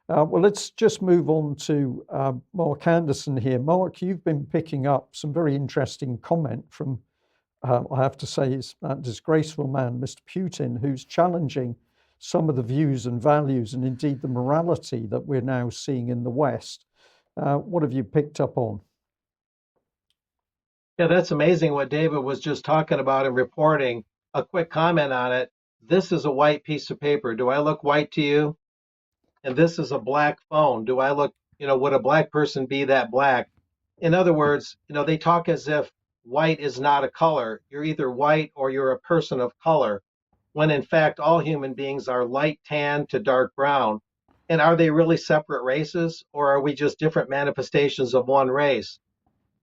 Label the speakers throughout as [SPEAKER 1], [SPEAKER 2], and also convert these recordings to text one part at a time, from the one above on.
[SPEAKER 1] Well, let's just move on to Mark Anderson here. Mark, you've been picking up some very interesting comment from, I have to say, that disgraceful man, Mr. Putin, who's challenging some of the views and values and indeed the morality that we're now seeing in the West. What have you picked up on?
[SPEAKER 2] Yeah, that's amazing what David was just talking about and reporting. A quick comment on it. This is a white piece of paper. Do I look white to you? And this is a black phone. Do I look, would a black person be that black? In other words, they talk as if white is not a color. You're either white or you're a person of color, when in fact all human beings are light tan to dark brown. And are they really separate races, or are we just different manifestations of one race?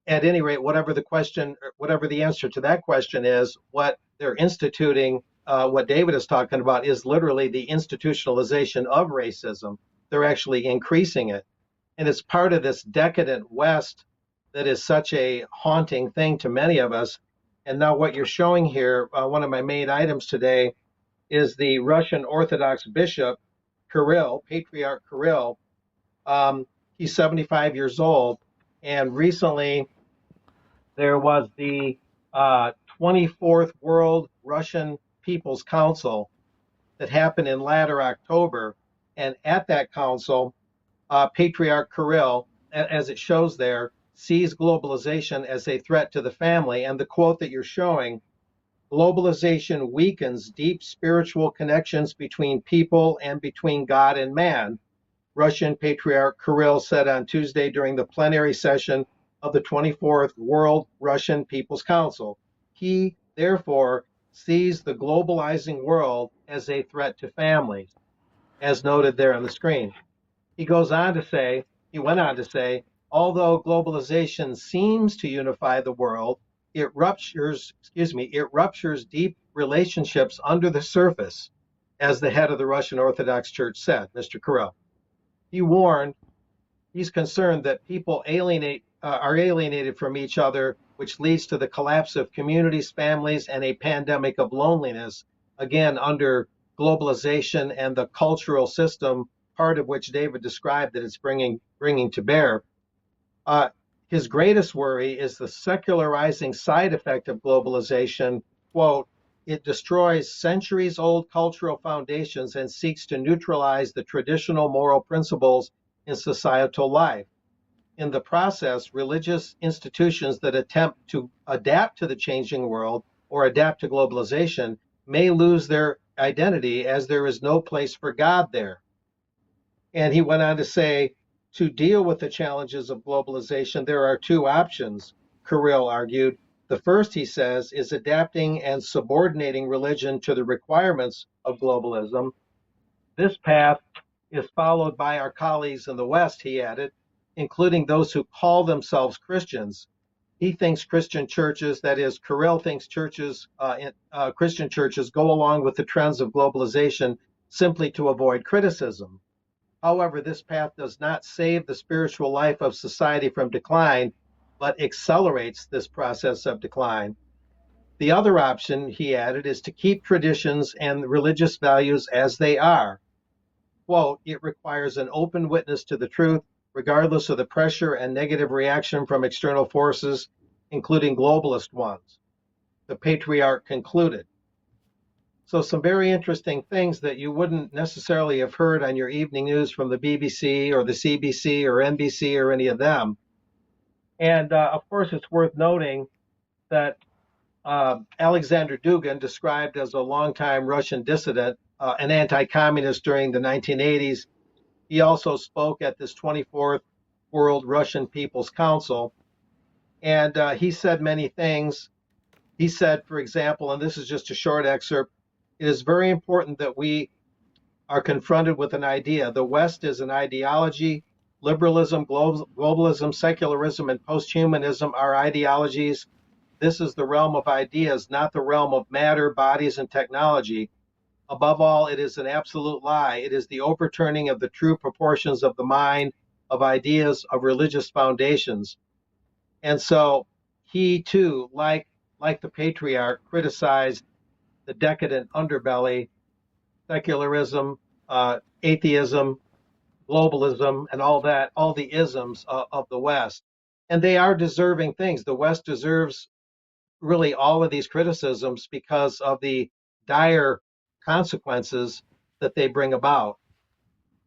[SPEAKER 2] At any rate, whatever the answer to that question is, what they're instituting, what David is talking about, is literally the institutionalization of racism. They're actually increasing it. And it's part of this decadent West that is such a haunting thing to many of us. And now what you're showing here, one of my main items today, is the Russian Orthodox Bishop, Patriarch Kirill. He's 75 years old. And recently, there was the 24th World Russian People's Council that happened in latter October. And at that council, Patriarch Kirill, as it shows there, sees globalization as a threat to the family. And the quote that you're showing, globalization weakens deep spiritual connections between people and between God and man, Russian Patriarch Kirill said on Tuesday during the plenary session of the 24th World Russian People's Council. He, therefore, sees the globalizing world as a threat to families, as noted there on the screen. He went on to say, although globalization seems to unify the world, it ruptures deep relationships under the surface, as the head of the Russian Orthodox Church said, Mr. Kirill. He warned he's concerned that people are alienated from each other, which leads to the collapse of communities, families, and a pandemic of loneliness, again, under globalization and the cultural system, part of which David described that it's bringing to bear. His greatest worry is the secularizing side effect of globalization. Quote, it destroys centuries-old cultural foundations and seeks to neutralize the traditional moral principles in societal life. In the process, religious institutions that attempt to adapt to the changing world or adapt to globalization may lose their identity, as there is no place for God there. And he went on to say, to deal with the challenges of globalization, there are two options, Kirill argued. The first, he says, is adapting and subordinating religion to the requirements of globalism. This path is followed by our colleagues in the West, he added, including those who call themselves Christians. He thinks Christian churches, that is, Kirill thinks Christian churches go along with the trends of globalization simply to avoid criticism. However, this path does not save the spiritual life of society from decline, but accelerates this process of decline. The other option, he added, is to keep traditions and religious values as they are. Quote, it requires an open witness to the truth, regardless of the pressure and negative reaction from external forces, including globalist ones, the Patriarch concluded. So some very interesting things that you wouldn't necessarily have heard on your evening news from the BBC or the CBC or NBC or any of them. And of course, it's worth noting that Alexander Dugin, described as a longtime Russian dissident, an anti-communist during the 1980s, he also spoke at this 24th World Russian People's Council. And he said many things. He said, for example, and this is just a short excerpt, it is very important that we are confronted with an idea. The West is an ideology. Liberalism, globalism, secularism, and posthumanism are ideologies. This is the realm of ideas, not the realm of matter, bodies, and technology. Above all, it is an absolute lie. It is the overturning of the true proportions of the mind, of ideas, of religious foundations. And so he too, like the Patriarch, criticized the decadent underbelly, secularism, atheism, globalism and all that, all the isms of the West. And they are deserving things. The West deserves really all of these criticisms because of the dire consequences that they bring about.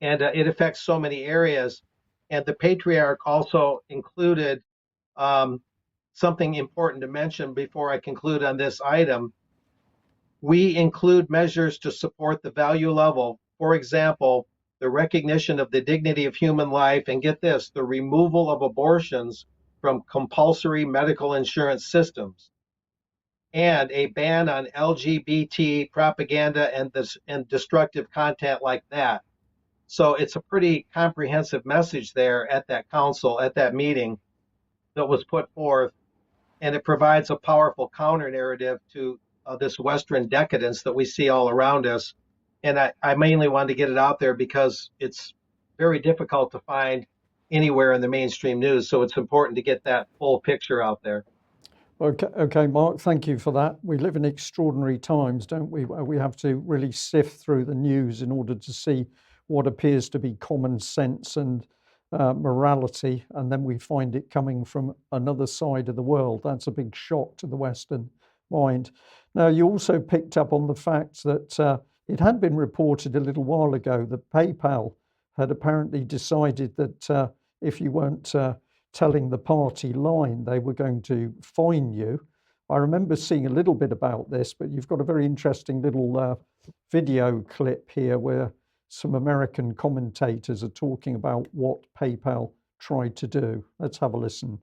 [SPEAKER 2] And it affects so many areas. And the Patriarch also included something important to mention before I conclude on this item. We include measures to support the value level. For example, the recognition of the dignity of human life, and get this, the removal of abortions from compulsory medical insurance systems, and a ban on LGBT propaganda and destructive content like that. So it's a pretty comprehensive message there at that council, at that meeting that was put forth, and it provides a powerful counter narrative to this Western decadence that we see all around us. And I mainly wanted to get it out there because it's very difficult to find anywhere in the mainstream news. So it's important to get that full picture out there.
[SPEAKER 1] Okay, Mark, thank you for that. We live in extraordinary times, don't we? We have to really sift through the news in order to see what appears to be common sense and morality, and then we find it coming from another side of the world. That's a big shock to the Western mind. Now, you also picked up on the fact that it had been reported a little while ago that PayPal had apparently decided that if you weren't telling the party line, they were going to fine you. I remember seeing a little bit about this, but you've got a very interesting little video clip here where some American commentators are talking about what PayPal tried to do. Let's have a listen.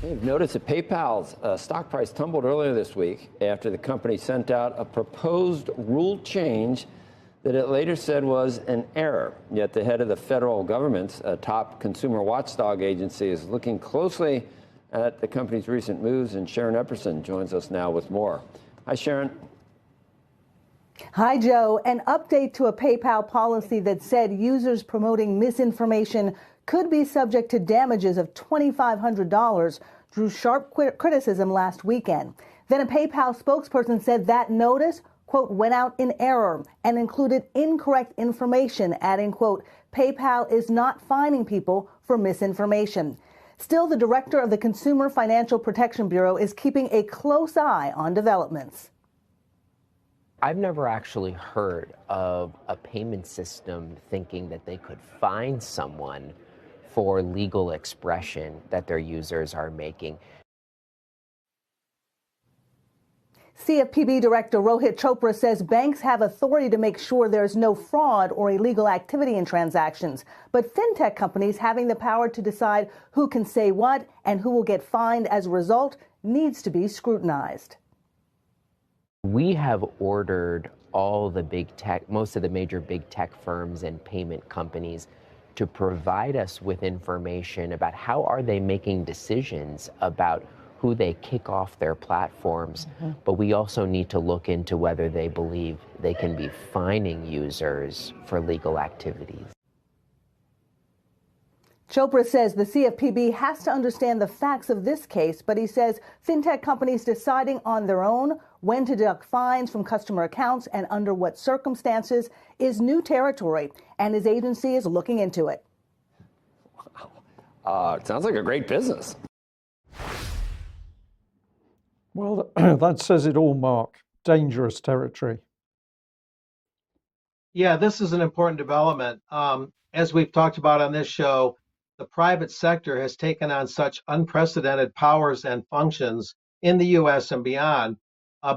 [SPEAKER 3] You've noticed that PayPal's stock price tumbled earlier this week after the company sent out a proposed rule change that it later said was an error. Yet the head of the federal government's top consumer watchdog agency is looking closely at the company's recent moves, and Sharon Epperson joins us now with more. Hi, Sharon.
[SPEAKER 4] Hi, Joe. An update to a PayPal policy that said users promoting misinformation could be subject to damages of $2,500 drew sharp criticism last weekend. Then a PayPal spokesperson said that notice, quote, went out in error and included incorrect information, adding, quote, PayPal is not fining people for misinformation. Still, the director of the Consumer Financial Protection Bureau is keeping a close eye on developments.
[SPEAKER 5] I've never actually heard of a payment system thinking that they could fine someone for legal expression that their users are making.
[SPEAKER 4] CFPB Director Rohit Chopra says banks have authority to make sure there's no fraud or illegal activity in transactions, but fintech companies having the power to decide who can say what and who will get fined as a result needs to be scrutinized.
[SPEAKER 5] We have ordered all the big tech, most of the major big tech firms and payment companies to provide us with information about how are they making decisions about who they kick off their platforms. But we also need to look into whether they believe they can be fining users for legal activities.
[SPEAKER 4] Chopra says the CFPB has to understand the facts of this case, but he says fintech companies deciding on their own when to deduct fines from customer accounts and under what circumstances is new territory, and his agency is looking into it.
[SPEAKER 3] Wow. It sounds like a great business.
[SPEAKER 1] Well, that says it all, Mark. Dangerous territory.
[SPEAKER 2] Yeah, this is an important development. As we've talked about on this show, the private sector has taken on such unprecedented powers and functions in the US and beyond,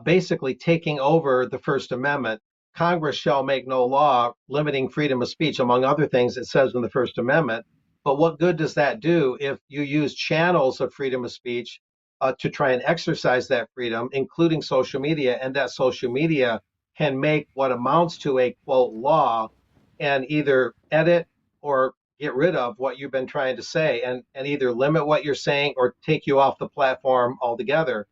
[SPEAKER 2] basically taking over the First Amendment. Congress shall make no law limiting freedom of speech, among other things it says in the First Amendment. But what good does that do if you use channels of freedom of speech to try and exercise that freedom, including social media, and that social media can make what amounts to a, quote, law and either edit or get rid of what you've been trying to say and either limit what you're saying or take you off the platform altogether.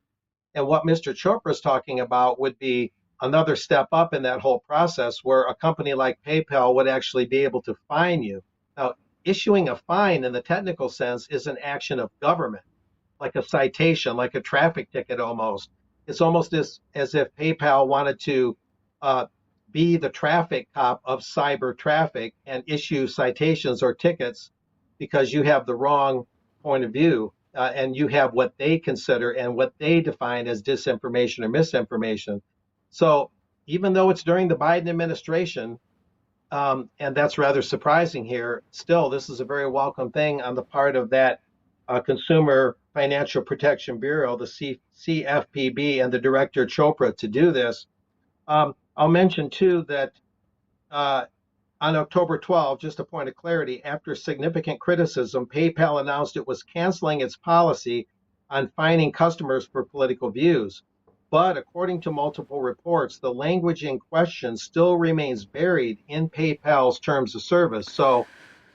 [SPEAKER 2] And what Mr. Chopra is talking about would be another step up in that whole process where a company like PayPal would actually be able to fine you. Now, issuing a fine in the technical sense is an action of government, like a citation, like a traffic ticket almost. It's almost as if PayPal wanted to be the traffic cop of cyber traffic and issue citations or tickets because you have the wrong point of view and you have what they consider and what they define as disinformation or misinformation. So even though it's during the Biden administration, and that's rather surprising here, still, this is a very welcome thing on the part of that Consumer Financial Protection Bureau, the CFPB, and the director Chopra to do this. I'll mention too that on October 12, just a point of clarity, after significant criticism, PayPal announced it was canceling its policy on fining customers for political views. But according to multiple reports, the language in question still remains buried in PayPal's terms of service. So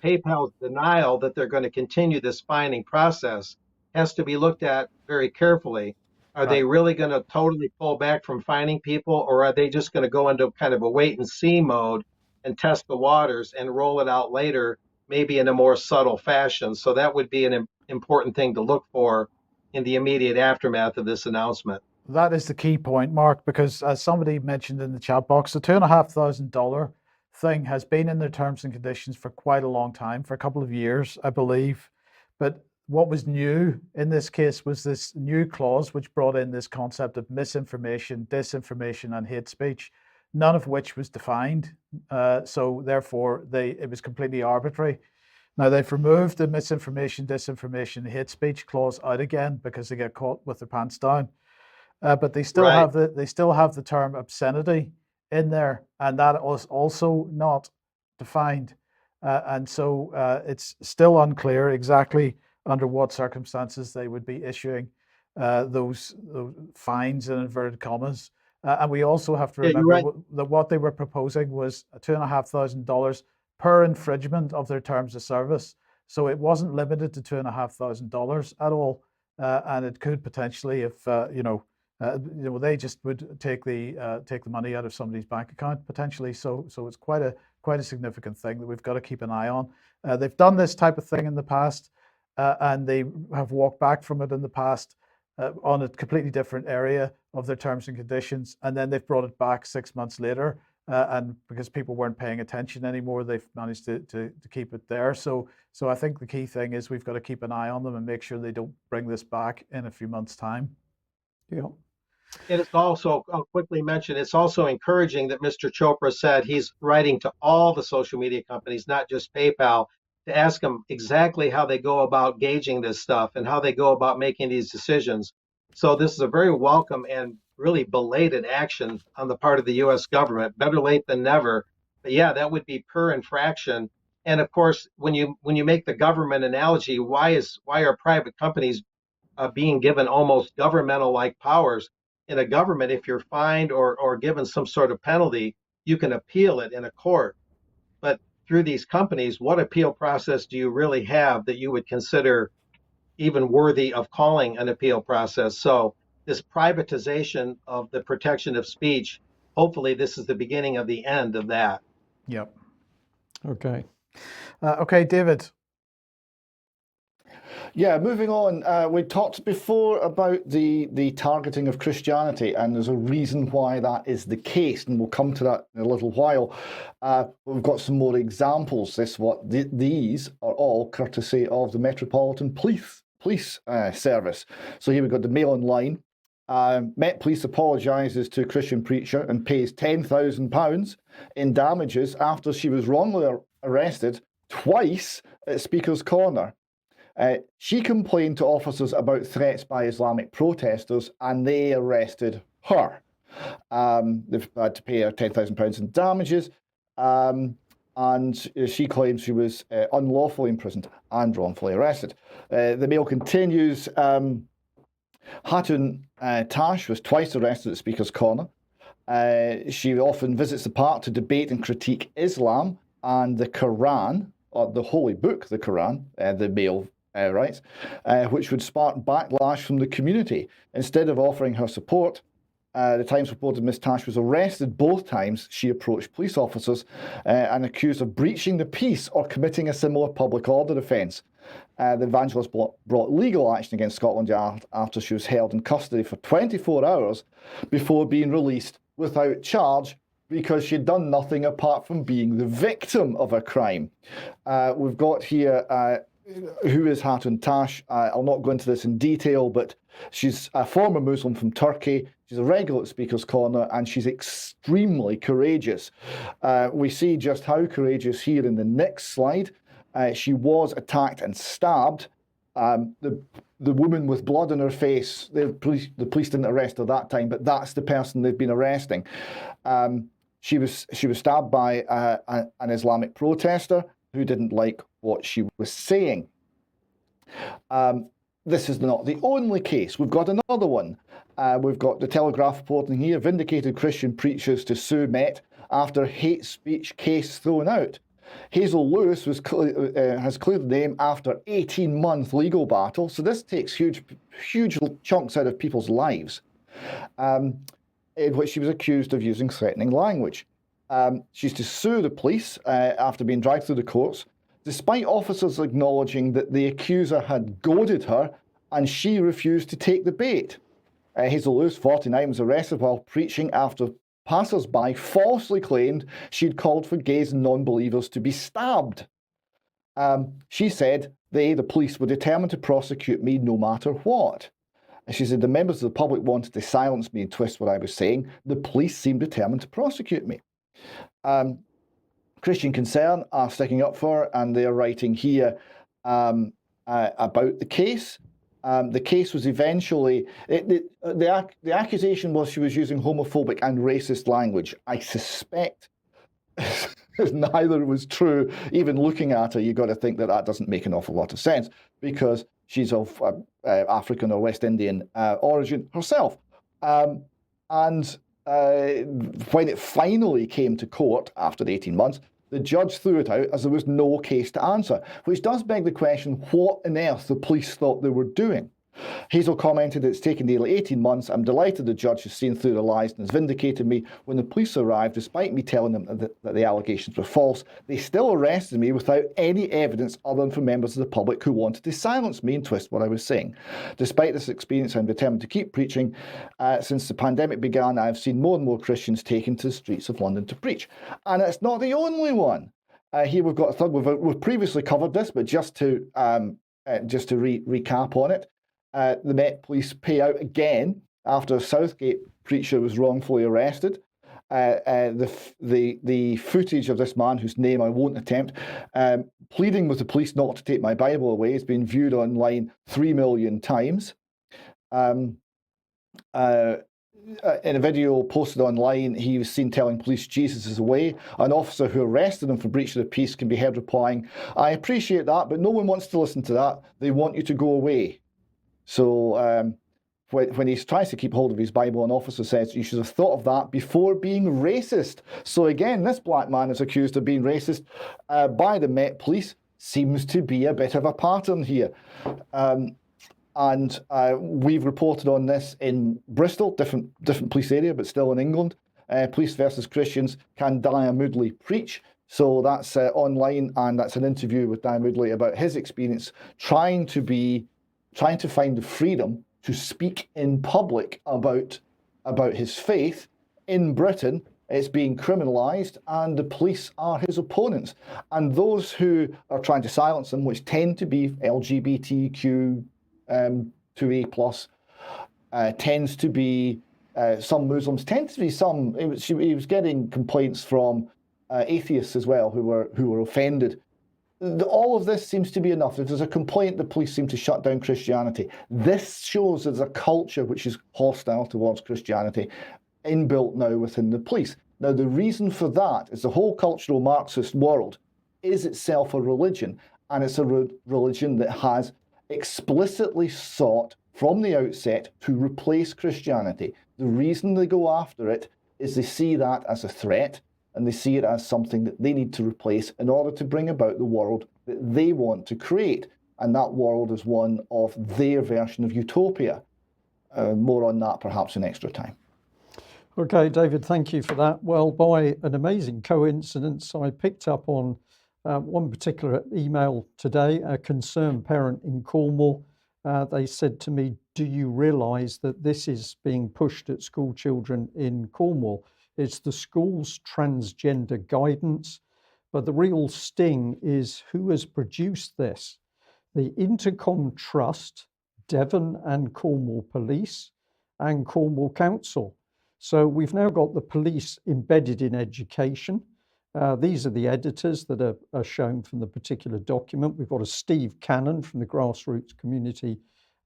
[SPEAKER 2] PayPal's denial that they're going to continue this fining process has to be looked at very carefully. Are they really going to totally pull back from fining people, or are they just going to go into kind of a wait and see mode and test the waters and roll it out later, maybe in a more subtle fashion? So that would be an important thing to look for in the immediate aftermath of this announcement.
[SPEAKER 6] That is the key point, Mark, because as somebody mentioned in the chat box, the $2,500 thing has been in their terms and conditions for quite a long time, for a couple of years, I believe. But what was new in this case was this new clause which brought in this concept of misinformation, disinformation, and hate speech, none of which was defined. So therefore, it was completely arbitrary. Now they've removed the misinformation, disinformation, hate speech clause out again because they get caught with their pants down. But they still have the term obscenity in there, and that was also not defined. And so it's still unclear exactly under what circumstances they would be issuing those fines in inverted commas. And we also have to remember that what they were proposing was $2,500 per infringement of their terms of service. So it wasn't limited to $2,500 at all, and it could potentially, if they just would take the money out of somebody's bank account potentially. So it's quite a significant thing that we've got to keep an eye on. They've done this type of thing in the past, and they have walked back from it in the past on a completely different area of their terms and conditions, and then they've brought it back 6 months later. And because people weren't paying attention anymore, they've managed to keep it there. So I think the key thing is we've got to keep an eye on them and make sure they don't bring this back in a few months' time.
[SPEAKER 1] Yeah.
[SPEAKER 2] And it's also, I'll quickly mention, it's also encouraging that Mr. Chopra said he's writing to all the social media companies, not just PayPal, to ask them exactly how they go about gauging this stuff and how they go about making these decisions. So this is a very welcome and really belated action on the part of the U.S. government. Better late than never. But yeah, that would be per infraction. And of course, when you make the government analogy, why are private companies being given almost governmental-like powers? In a government, if you're fined or given some sort of penalty, you can appeal it in a court. But through these companies, what appeal process do you really have that you would consider even worthy of calling an appeal process? So this privatization of the protection of speech, hopefully this is the beginning of the end of that.
[SPEAKER 6] Yep.
[SPEAKER 1] Okay.
[SPEAKER 6] Okay, David.
[SPEAKER 7] Yeah, moving on. We talked before about the targeting of Christianity, and there's a reason why that is the case, and we'll come to that in a little while. We've got some more examples. These are all courtesy of the Metropolitan Police Service. So here we've got the Mail Online. Met Police apologises to Christian preacher and pays £10,000 in damages after she was wrongly arrested twice at Speaker's Corner. She complained to officers about threats by Islamic protesters, and they arrested her. They've had to pay her £10,000 in damages, and she claims she was unlawfully imprisoned and wrongfully arrested. The Mail continues. Hatun Tash was twice arrested at Speaker's Corner. She often visits the park to debate and critique Islam and the Quran, or the holy book, the Quran, the Mail writes, which would spark backlash from the community. Instead of offering her support, the Times reported Ms. Tash was arrested both times she approached police officers and accused of breaching the peace or committing a similar public order offence. The evangelist brought legal action against Scotland Yard after she was held in custody for 24 hours before being released without charge because she'd done nothing apart from being the victim of a crime. We've got here who is Hatun Tash. I'll not go into this in detail, but she's a former Muslim from Turkey. She's a regular at Speaker's Corner, and she's extremely courageous. We see just how courageous here in the next slide. She was attacked and stabbed. The woman with blood on her face, the police didn't arrest her that time, but that's the person they've been arresting. She was stabbed by an Islamic protester who didn't like what she was saying. This is not the only case. We've got another one. We've got the Telegraph reporting here, vindicated Christian preachers to sue Met after hate speech case thrown out. Hazel Lewis has cleared the name after 18-month legal battle. So this takes huge chunks out of people's lives, in which she was accused of using threatening language. She's to sue the police after being dragged through the courts, despite officers acknowledging that the accuser had goaded her and she refused to take the bait. Hazel Lewis, 49, was arrested while preaching after passers-by falsely claimed she'd called for gays and non-believers to be stabbed. She said the police were determined to prosecute me no matter what. She said the members of the public wanted to silence me and twist what I was saying. The police seemed determined to prosecute me. Christian Concern are sticking up for her, and they are writing here about the case. The case was eventually, the accusation was she was using homophobic and racist language. I suspect neither was true. Even looking at her, you've got to think that doesn't make an awful lot of sense, because she's of African or West Indian origin herself. And when it finally came to court after the 18 months, the judge threw it out as there was no case to answer, which does beg the question, what on earth the police thought they were doing. Hazel commented, it's taken nearly 18 months. I'm delighted the judge has seen through the lies and has vindicated me. When the police arrived, despite me telling them that the allegations were false, they still arrested me without any evidence other than from members of the public who wanted to silence me and twist what I was saying. Despite this experience, I'm determined to keep preaching. Since the pandemic began, I've seen more and more Christians taken to the streets of London to preach. And it's not the only one. Here we've got a third. We've previously covered this, but just to recap on it. The Met Police pay out again after a Southgate preacher was wrongfully arrested. The footage of this man, whose name I won't attempt, pleading with the police not to take my Bible away, has been viewed online 3 million times. In a video posted online, he was seen telling police Jesus is away. An officer who arrested him for breach of the peace can be heard replying, I appreciate that, but no one wants to listen to that. They want you to go away. So when he tries to keep hold of his Bible, an officer says, you should have thought of that before being racist. So again, this black man is accused of being racist by the Met Police. Seems to be a bit of a pattern here. And we've reported on this in Bristol, different police area, but still in England. Police versus Christians, can Dia Moodley preach? So that's online, and that's an interview with Dia Moodley about his experience trying to find the freedom to speak in public about his faith in Britain. It's being criminalised, and the police are his opponents. And those who are trying to silence him, which tend to be LGBTQ 2A+, tends to be some Muslims, tends to be some. He was getting complaints from atheists as well who were offended. All of this seems to be enough. If there's a complaint, the police seem to shut down Christianity. This shows there's a culture which is hostile towards Christianity inbuilt now within the police. Now, the reason for that is the whole cultural Marxist world is itself a religion, and it's a religion that has explicitly sought from the outset to replace Christianity. The reason they go after it is they see that as a threat, and they see it as something that they need to replace in order to bring about the world that they want to create. And that world is one of their version of utopia. More on that perhaps in extra time.
[SPEAKER 1] Okay, David, thank you for that. Well, by an amazing coincidence, I picked up on one particular email today, a concerned parent in Cornwall. They said to me, do you realise that this is being pushed at school children in Cornwall? It's the school's transgender guidance. But the real sting is who has produced this. The Intercom Trust, Devon and Cornwall Police, and Cornwall Council. So we've now got the police embedded in education. These are the editors that are shown from the particular document. We've got a Steve Cannon from the Grassroots Community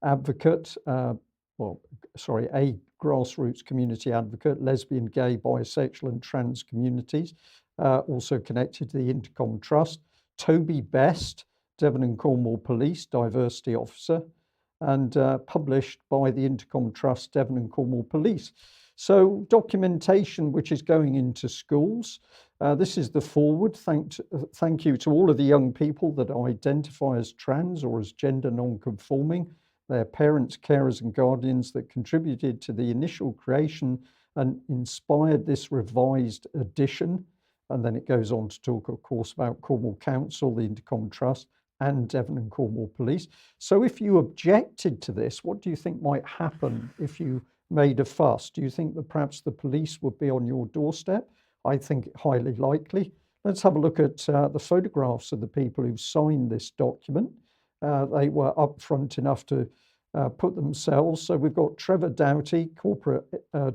[SPEAKER 1] Advocate, a grassroots community advocate, lesbian, gay, bisexual and trans communities, also connected to the Intercom Trust. Toby Best, Devon and Cornwall Police, diversity officer, and published by the Intercom Trust, Devon and Cornwall Police. So documentation which is going into schools. This is the forward. Thank you to all of the young people that identify as trans or as gender non-conforming, their parents, carers and guardians that contributed to the initial creation and inspired this revised edition. And then it goes on to talk, of course, about Cornwall Council, the Intercom Trust, and Devon and Cornwall Police. So if you objected to this, what do you think might happen if you made a fuss? Do you think that perhaps the police would be on your doorstep? I think highly likely. Let's have a look at the photographs of the people who signed this document. They were upfront enough to put themselves. So we've got Trevor Doughty, Corporate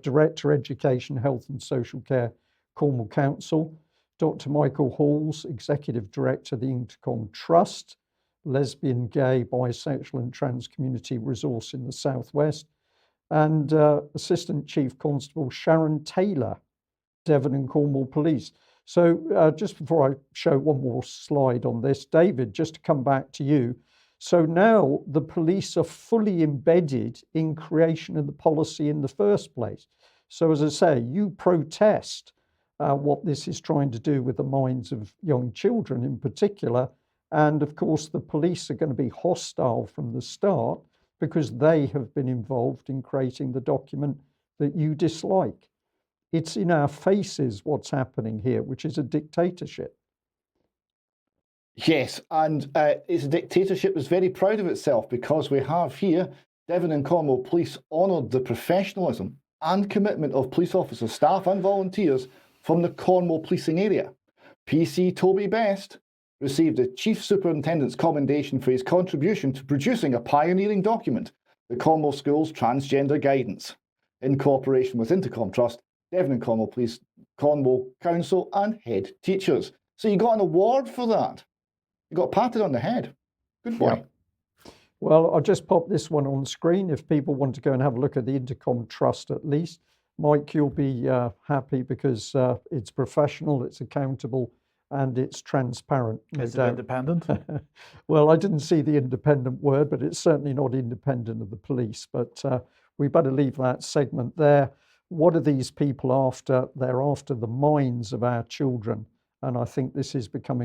[SPEAKER 1] Director, Education, Health and Social Care, Cornwall Council. Dr. Michael Halls, Executive Director, the Intercom Trust, lesbian, gay, bisexual and trans community resource in the Southwest. And Assistant Chief Constable Sharon Taylor, Devon and Cornwall Police. So just before I show one more slide on this, David, just to come back to you. So now the police are fully embedded in creation of the policy in the first place. So as I say, you protest what this is trying to do with the minds of young children in particular. And of course, the police are going to be hostile from the start because they have been involved in creating the document that you dislike. It's in our faces what's happening here, which is a dictatorship.
[SPEAKER 7] Yes, and it's a dictatorship that's very proud of itself because we have here Devon and Cornwall Police honoured the professionalism and commitment of police officers, staff and volunteers from the Cornwall policing area. PC Toby Best received a Chief Superintendent's commendation for his contribution to producing a pioneering document, the Cornwall School's Transgender Guidance, in cooperation with Intercom Trust, Devon and Cornwall Police, Cornwall Council and head teachers. So you got an award for that. You got patted on the head. Good boy.
[SPEAKER 1] Yeah. Well, I'll just pop this one on screen if people want to go and have a look at the Intercom Trust at least. Mike, you'll be happy because it's professional, it's accountable, and it's transparent.
[SPEAKER 6] Is it independent?
[SPEAKER 1] Well, I didn't see the independent word, but it's certainly not independent of the police. But we better leave that segment there. What are these people after? They're after the minds of our children. And I think this is becoming